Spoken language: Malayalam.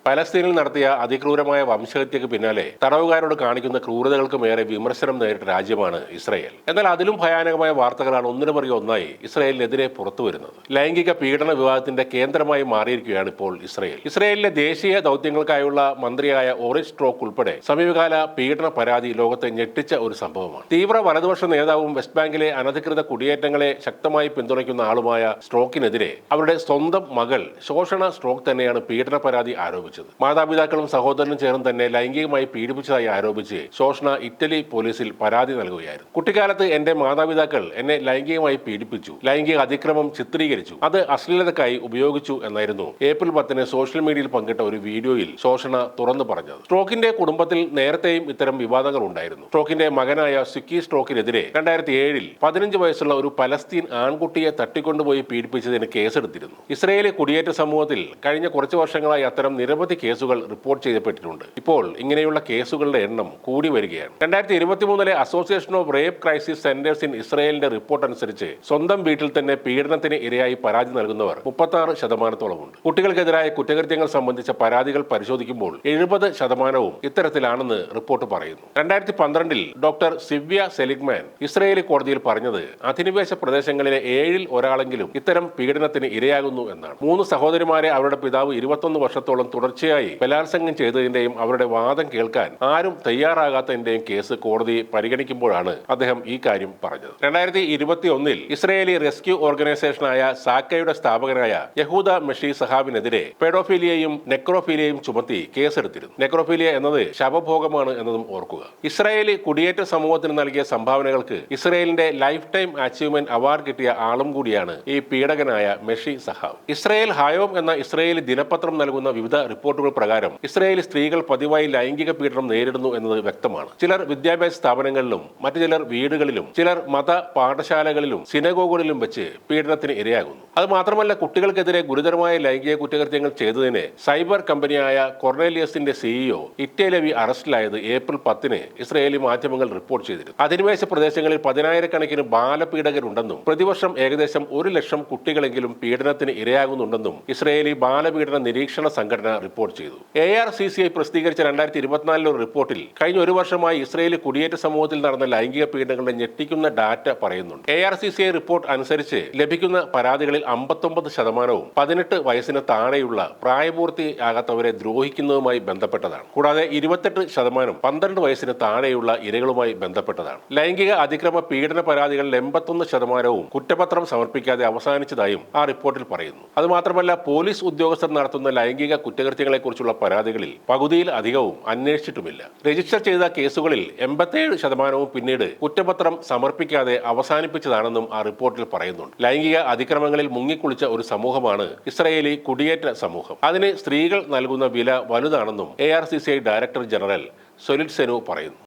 പലസ്തീനിൽ നടത്തിയ അതിക്രൂരമായ വംശഹത്യക്ക് പിന്നാലെ തടവുകാരോട് കാണിക്കുന്ന ക്രൂരതകൾക്കുമേറെ വിമർശനം നേരിട്ട രാജ്യമാണ് ഇസ്രയേൽ. എന്നാൽ അതിലും ഭയാനകമായ വാർത്തകളാണ് ഒന്നിനു പുറകെ ഒന്നായി ഇസ്രയേലിനെതിരെ പുറത്തുവരുന്നത്. ലൈംഗിക പീഡന വിവാദത്തിന്റെ കേന്ദ്രമായി മാറിയിരിക്കുകയാണ് ഇപ്പോൾ ഇസ്രയേൽ. ഇസ്രയേലിലെ ദേശീയ ദൗത്യങ്ങൾക്കായുള്ള മന്ത്രിയായ ഓറിറ്റ് സ്ട്രോക്ക് ഉൾപ്പെടെ സമീപകാല പീഡന പരാതി ലോകത്തെ ഞെട്ടിച്ച ഒരു സംഭവമാണ്. തീവ്ര വലതുപക്ഷ നേതാവും വെസ്റ്റ് ബാങ്കിലെ അനധികൃത കുടിയേറ്റങ്ങളെ ശക്തമായി പിന്തുണയ്ക്കുന്ന ആളുമായ സ്ട്രോക്കിനെതിരെ അവരുടെ സ്വന്തം മകൾ ശോഷണ സ്ട്രോക്ക് തന്നെയാണ് പീഡന പരാതി ആരോപിച്ചത്. മാതാപിതാക്കളും സഹോദരനും ചേർന്ന് തന്നെ ലൈംഗികമായി പീഡിപ്പിച്ചതായി ആരോപിച്ച് ശോഷണ ഇറ്റലി പോലീസിൽ പരാതി നൽകുകയായിരുന്നു. കുട്ടിക്കാലത്ത് എന്റെ മാതാപിതാക്കൾ എന്നെ ലൈംഗികമായി പീഡിപ്പിച്ചു, ലൈംഗിക അതിക്രമം ചിത്രീകരിച്ചു, അത് അശ്ലീലതക്കായി ഉപയോഗിച്ചു എന്നായിരുന്നു ഏപ്രിൽ 10 സോഷ്യൽ മീഡിയയിൽ പങ്കിട്ട ഒരു വീഡിയോയിൽ ശോഷണ തുറന്നു പറഞ്ഞത്. സ്ട്രോക്കിന്റെ കുടുംബത്തിൽ നേരത്തെയും ഇത്തരം വിവാദങ്ങൾ ഉണ്ടായിരുന്നു. സ്ട്രോക്കിന്റെ മകനായ സിക്കി സ്ട്രോക്കിനെതിരെ 2007 15 വയസ്സുള്ള ഒരു പലസ്തീൻ ആൺകുട്ടിയെ തട്ടിക്കൊണ്ടുപോയി പീഡിപ്പിച്ചതിന് കേസെടുത്തിരുന്നു. ഇസ്രയേലി കുടിയേറ്റ സമൂഹത്തിൽ കഴിഞ്ഞ കുറച്ചു വർഷങ്ങളായി അത്തരം നിരവധി കേസുകൾ റിപ്പോർട്ട് ചെയ്യപ്പെട്ടിട്ടുണ്ട്. ഇപ്പോൾ ഇങ്ങനെയുള്ള കേസുകളുടെ എണ്ണം കൂടി വരികയാണ്. 2023 association of rape crisis centres in ഇസ്രയേലിന്റെ റിപ്പോർട്ട് അനുസരിച്ച് സ്വന്തം വീട്ടിൽ തന്നെ പീഡനത്തിന് ഇരയായി പരാതി നൽകുന്നവർ 36% ഉണ്ട്. കുട്ടികൾക്കെതിരായ കുറ്റകൃത്യങ്ങൾ സംബന്ധിച്ച പരാതികൾ പരിശോധിക്കുമ്പോൾ 70% ഇത്തരത്തിലാണെന്ന് റിപ്പോർട്ട് പറയുന്നു. 2012 ഡോക്ടർ സിവ്യ സെലിഗ്മാൻ ഇസ്രയേലി കോടതിയിൽ പറഞ്ഞത് അധിനിവേശ പ്രദേശങ്ങളിലെ 7-ൽ ഒരാളെങ്കിലും ഇത്തരം പീഡനത്തിന് ഇരയാകുന്നു എന്നാണ്. 3 സഹോദരിമാരെ അവരുടെ പിതാവ് 21 വർഷത്തോളം തുടർച്ചയായി ബലാത്സംഗം ചെയ്തതിന്റെയും അവരുടെ വാദം കേൾക്കാൻ ആരും തയ്യാറാകാത്തതിന്റെയും കേസ് കോടതി പരിഗണിക്കുമ്പോഴാണ് അദ്ദേഹം ഈ കാര്യം പറഞ്ഞത്. 2021 ഇസ്രയേലി റെസ്ക്യൂ ഓർഗനൈസേഷനായ സാക്കയുടെ സ്ഥാപകനായ യഹൂദ മെഷി സഹാബിനെതിരെ പെഡോഫീലിയയും നെക്രോഫീലിയയും ചുമത്തി കേസെടുത്തിരുന്നു. നെക്രോഫീലിയ എന്നത് ശവഭോഗമാണ് എന്നതും ഓർക്കുക. ഇസ്രായേലി കുടിയേറ്റ സമൂഹത്തിന് നൽകിയ സംഭാവനകൾക്ക് ഇസ്രയേലിന്റെ ലൈഫ് ടൈം അച്ചീവ്മെന്റ് അവാർഡ് കിട്ടിയ ആളും കൂടിയാണ് ഈ പീഡകനായ മെഷി സഹാബ്. ഇസ്രയേൽ ഹയോം എന്ന ഇസ്രയേലി ദിനപത്രം നൽകുന്ന വിവിധ റിപ്പോർട്ടുകൾ പ്രകാരം ഇസ്രയേലി സ്ത്രീകൾ പതിവായി ലൈംഗിക പീഡനം നേരിടുന്നു എന്നത് വ്യക്തമാണ്. ചിലർ വിദ്യാഭ്യാസ സ്ഥാപനങ്ങളിലും മറ്റു ചിലർ വീടുകളിലും ചിലർ മത പാഠശാലകളിലും സിനഗോഗുകളിലും വെച്ച് പീഡനത്തിന് ഇരയാകുന്നു. അത് മാത്രമല്ല, കുട്ടികൾക്കെതിരെ ഗുരുതരമായ ലൈംഗിക കുറ്റകൃത്യങ്ങൾ ചെയ്തതിന് സൈബർ കമ്പനിയായ കൊർണേലിയസിന്റെ സിഇഒ ഇറ്റേ ലെവി അറസ്റ്റിലായത് ഏപ്രിൽ 10 ഇസ്രയേലി മാധ്യമങ്ങൾ റിപ്പോർട്ട് ചെയ്തിരുന്നു. അധിനിവേശ പ്രദേശങ്ങളിൽ 10,000-കണക്കിന് ബാലപീഡകരുണ്ടെന്നും പ്രതിവർഷം ഏകദേശം 1 ലക്ഷം കുട്ടികളെങ്കിലും പീഡനത്തിന് ഇരയാകുന്നുണ്ടെന്നും ഇസ്രയേലി ബാലപീഡന നിരീക്ഷണ സംഘടന റിപ്പോർട്ട് ചെയ്തു. ARCCI പ്രസിദ്ധീകരിച്ച 2024 ഒരു റിപ്പോർട്ടിൽ കഴിഞ്ഞ ഒരു വർഷമായി ഇസ്രയേലി കുടിയേറ്റ സമൂഹത്തിൽ നടന്ന ലൈംഗിക പീഡനങ്ങളുടെ ഞെട്ടിക്കുന്ന ഡാറ്റ പറയുന്നുണ്ട്. ARCCI റിപ്പോർട്ട് അനുസരിച്ച് ലഭിക്കുന്ന പരാതികളിൽ 59% 18 വയസ്സിന് താഴെയുള്ള പ്രായപൂർത്തിയാകാത്തവരെ ദ്രോഹിക്കുന്നതുമായി ബന്ധപ്പെട്ടതാണ്. കൂടാതെ 28% 12 വയസ്സിന് താഴെയുള്ള ഇരകളുമായി ബന്ധപ്പെട്ടതാണ്. ലൈംഗിക അതിക്രമ പീഡന പരാതികളിൽ 81% കുറ്റപത്രം സമർപ്പിക്കാതെ അവസാനിച്ചതായും ആ റിപ്പോർട്ടിൽ പറയുന്നു. അതുമാത്രമല്ല, പോലീസ് ഉദ്യോഗസ്ഥർ നടത്തുന്ന ലൈംഗിക കുറ്റകൃത്യങ്ങളെക്കുറിച്ചുള്ള പരാതികളിൽ പകുതിയിൽ അധികവും അന്വേഷിച്ചിട്ടുമില്ല. രജിസ്റ്റർ ചെയ്ത കേസുകളിൽ 87% പിന്നീട് കുറ്റപത്രം സമർപ്പിക്കാതെ അവസാനിപ്പിച്ചതാണെന്നും ആ റിപ്പോർട്ടിൽ പറയുന്നുണ്ട്. ലൈംഗിക അതിക്രമങ്ങളിൽ മുങ്ങിക്കുളിച്ച ഒരു സമൂഹമാണ് ഇസ്രയേലി കുടിയേറ്റ സമൂഹം. അതിന് സ്ത്രീകൾ നൽകുന്ന വില വലുതാണെന്നും ARCCI ഡയറക്ടർ ജനറൽ സൊലിറ്റ് സെനു പറയുന്നു.